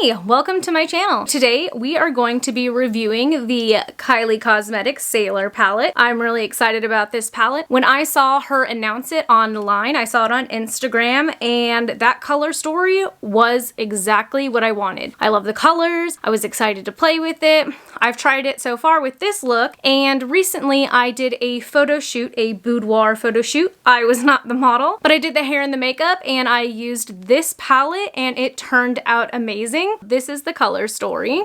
Hey, welcome to my channel. Today we are going to be reviewing the Kylie Cosmetics Sailor Palette. I'm really excited about this palette. When I saw her announce it online, I saw it on Instagram, and that color story was exactly what I wanted. I love the colors. I was excited to play with it. I've tried it so far with this look, and recently I did a photo shoot, a boudoir photo shoot. I was not the model, but I did the hair and the makeup, and I used this palette, and it turned out amazing. This is the color story.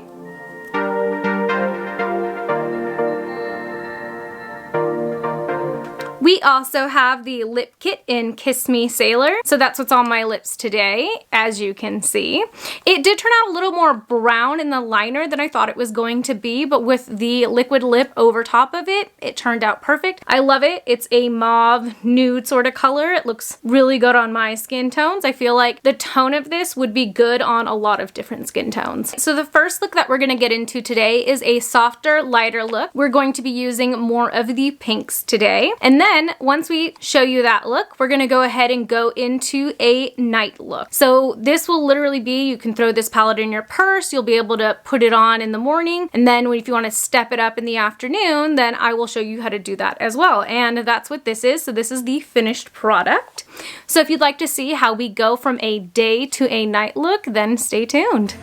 We also have the lip kit in Kiss Me Sailor, so that's what's on my lips today, as you can see. It did turn out a little more brown in the liner than I thought it was going to be, but with the liquid lip over top of it, it turned out perfect. I love it. It's a mauve nude sort of color. It looks really good on my skin tones. I feel like the tone of this would be good on a lot of different skin tones. So the first look that we're going to get into today is a softer, lighter look. We're going to be using more of the pinks today, and then once we show you that look, we're gonna go ahead and go into a night look. So this will literally be, you can throw this palette in your purse, you'll be able to put it on in the morning, and then if you wanna step it up in the afternoon, then I will show you how to do that as well. And that's what this is. So this is the finished product. So if you'd like to see how we go from a day to a night look, then stay tuned.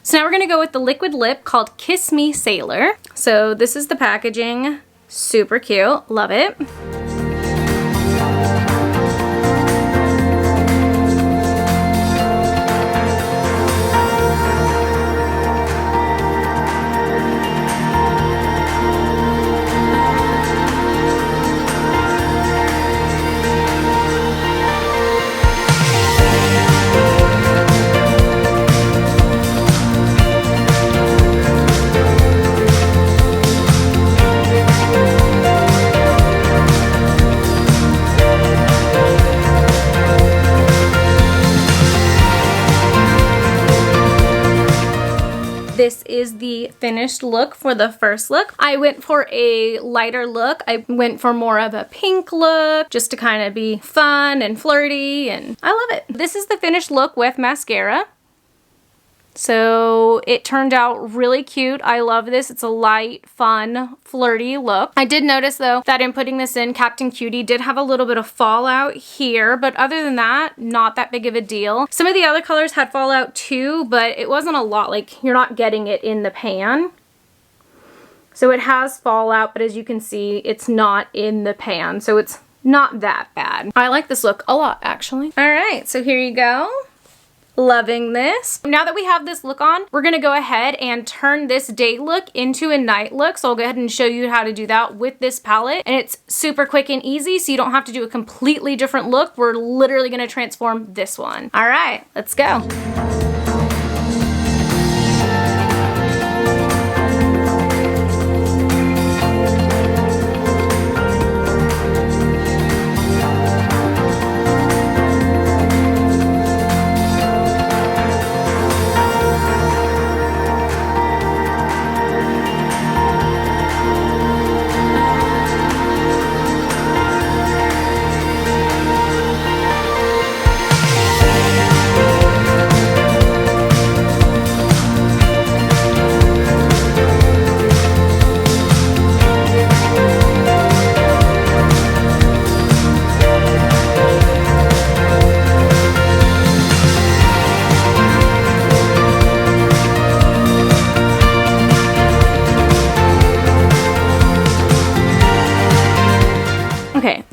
So now we're gonna go with the liquid lip called Kiss Me Sailor. So this is the packaging, super cute, love it. This is the finished look for the first look. I went for a lighter look. I went for more of a pink look just to kind of be fun and flirty, and I love it. This is the finished look with mascara. So it turned out really cute. I love this. It's a light, fun, flirty look. I did notice though that in putting this in, Captain Cutie did have a little bit of fallout here, but other than that, not that big of a deal. Some of the other colors had fallout too, but it wasn't a lot. Like, you're not getting it in the pan. So it has fallout, but as you can see, it's not in the pan. So it's not that bad. I like this look a lot, actually. All right, so here you go. Loving this. Now that we have this look on, we're gonna go ahead and turn this day look into a night look. So I'll go ahead and show you how to do that with this palette. And it's super quick and easy, so you don't have to do a completely different look. We're literally gonna transform this one. All right, let's go.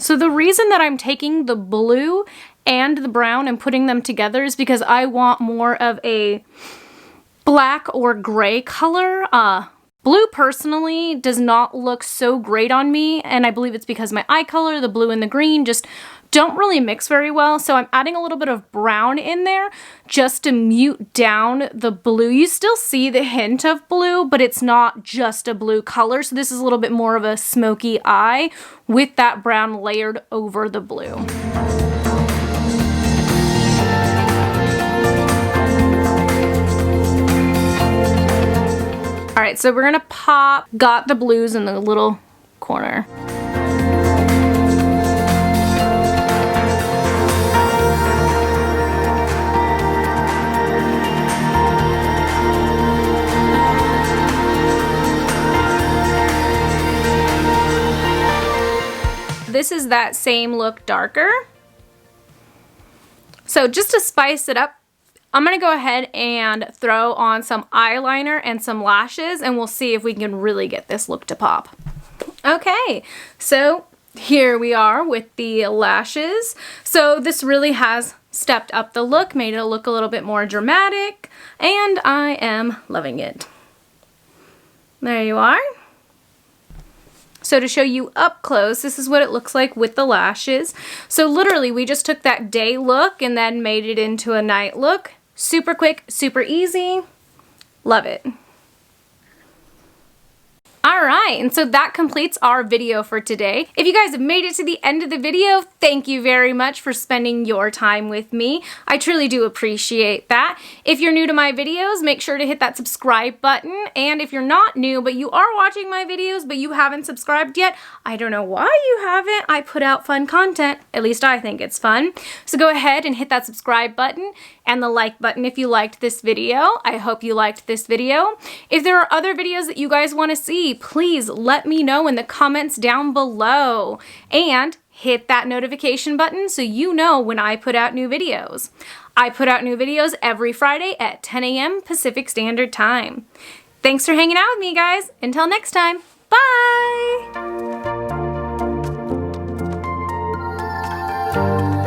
So the reason that I'm taking the blue and the brown and putting them together is because I want more of a black or gray color. Blue personally does not look so great on me, and I believe it's because my eye color, the blue and the green, just don't really mix very well. So I'm adding a little bit of brown in there just to mute down the blue. You still see the hint of blue, but it's not just a blue color. So this is a little bit more of a smoky eye with that brown layered over the blue. All right, so we're gonna got the blues in the little corner. This is that same look darker. So just to spice it up, I'm gonna go ahead and throw on some eyeliner and some lashes, and we'll see if we can really get this look to pop. Okay, so here we are with the lashes. So this really has stepped up the look, made it look a little bit more dramatic, and I am loving it. There you are. So to show you up close, this is what it looks like with the lashes. So literally we just took that day look and then made it into a night look. Super quick, super easy. Love it. Alright, and so that completes our video for today. If you guys have made it to the end of the video, thank you very much for spending your time with me. I truly do appreciate that. If you're new to my videos, make sure to hit that subscribe button. And if you're not new, but you are watching my videos, but you haven't subscribed yet, I don't know why you haven't. I put out fun content. At least I think it's fun. So go ahead and hit that subscribe button and the like button if you liked this video. I hope you liked this video. If there are other videos that you guys want to see, please let me know in the comments down below. And hit that notification button so you know when I put out new videos. I put out new videos every Friday at 10 a.m. Pacific Standard Time. Thanks for hanging out with me, guys. Until next time, bye!